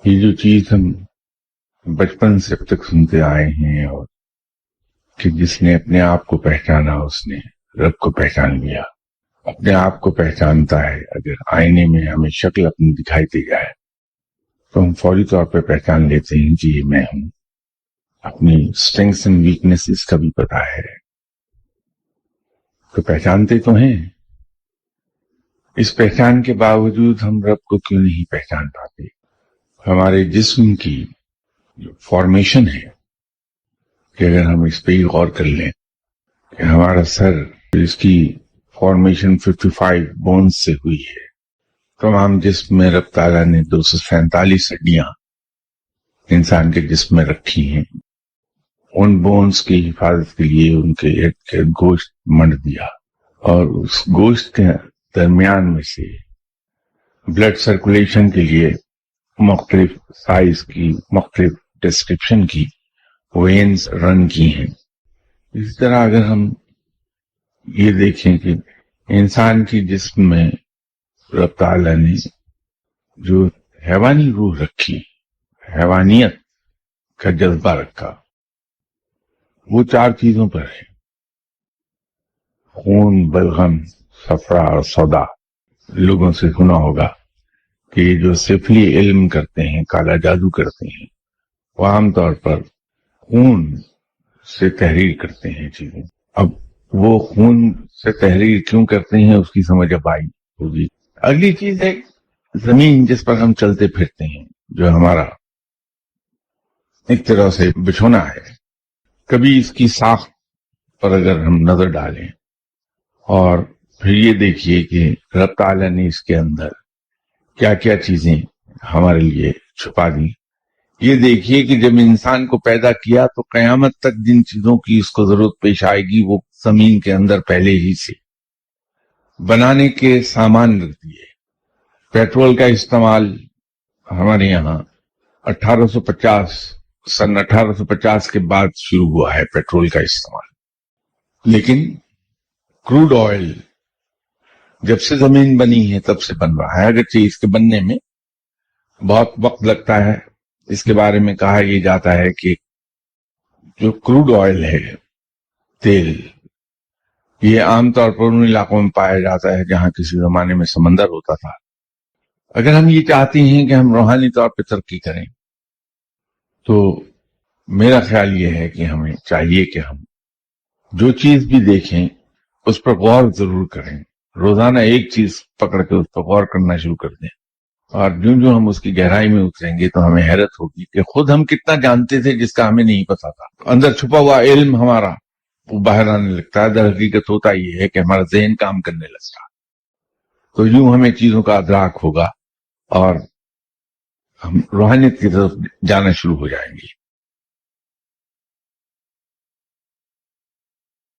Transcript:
یہ جو چیز ہم بچپن سے اب تک سنتے آئے ہیں، اور کہ جس نے اپنے آپ کو پہچانا اس نے رب کو پہچان لیا. اپنے آپ کو پہچانتا ہے، اگر آئینے میں ہمیں شکل اپنی دکھائی دے جائے تو ہم فوری طور پہ پہچان لیتے ہیں کہ یہ میں ہوں. اپنی اسٹرینگس اینڈ ویکنیسز کا بھی پتا ہے، تو پہچانتے تو ہیں. اس پہچان کے باوجود ہم رب کو کیوں نہیں پہچان پاتے؟ ہمارے جسم کی جو فارمیشن ہے، کہ اگر ہم اس پہ ہی غور کر لیں کہ ہمارا سر، اس کی فارمیشن 55 بونز سے ہوئی ہے. تمام جسم میں رب تعالیٰ نے 247 ہڈیاں انسان کے جسم میں رکھی ہیں. ان بونز کی حفاظت کے لیے ان کے ارد گرد گوشت منڈ دیا، اور اس گوشت کے درمیان میں سے بلڈ سرکولیشن کے لیے مختلف سائز کی، مختلف ڈسکرپشن کی وینز رن کی ہیں. اسی طرح اگر ہم یہ دیکھیں کہ انسان کی جسم میں رب تعالیٰ نے جو حیوانی روح رکھی، حیوانیت کا جذبہ رکھا، وہ 4 چیزوں پر ہے: خون، بلغم، صفرا اور سودا. لوگوں سے سنا ہوگا کہ یہ جو سفلی علم کرتے ہیں، کالا جادو کرتے ہیں، وہ عام طور پر خون سے تحریر کرتے ہیں چیزیں. اب وہ خون سے تحریر کیوں کرتے ہیں اس کی سمجھ اب آئی ہوگی. اگلی چیز ہے زمین جس پر ہم چلتے پھرتے ہیں، جو ہمارا ایک طرح سے بچھونا ہے. کبھی اس کی ساخت پر اگر ہم نظر ڈالیں اور پھر یہ دیکھیے کہ رب تعالیٰ نے اس کے اندر کیا کیا چیزیں ہمارے لیے چھپا دی. یہ دیکھیے کہ جب انسان کو پیدا کیا تو قیامت تک جن چیزوں کی اس کو ضرورت پیش آئے گی وہ زمین کے اندر پہلے ہی سے بنانے کے سامان رکھ دیے. پیٹرول کا استعمال ہمارے یہاں 1850 کے بعد شروع ہوا ہے پیٹرول کا استعمال. لیکن کروڈ آئل جب سے زمین بنی ہے تب سے بن رہا ہے، اگرچہ اس کے بننے میں بہت وقت لگتا ہے. اس کے بارے میں کہا یہ جاتا ہے کہ جو کروڈ آئل ہے، تیل، یہ عام طور پر ان علاقوں میں پایا جاتا ہے جہاں کسی زمانے میں سمندر ہوتا تھا. اگر ہم یہ چاہتے ہیں کہ ہم روحانی طور پہ ترقی کریں تو میرا خیال یہ ہے کہ ہمیں چاہیے کہ ہم جو چیز بھی دیکھیں اس پر غور ضرور کریں. روزانہ ایک چیز پکڑ کے اس پر غور کرنا شروع کر دیں، اور جو ہم اس کی گہرائی میں اتریں گے تو ہمیں حیرت ہوگی کہ خود ہم کتنا جانتے تھے جس کا ہمیں نہیں پتا تھا. اندر چھپا ہوا علم ہمارا وہ باہر آنے لگتا ہے. در حقیقت ہوتا یہ ہے کہ ہمارا ذہن کام کرنے لگتا ہے. تو یوں ہمیں چیزوں کا ادراک ہوگا اور ہم روحانیت کی طرف جانا شروع ہو جائیں گے.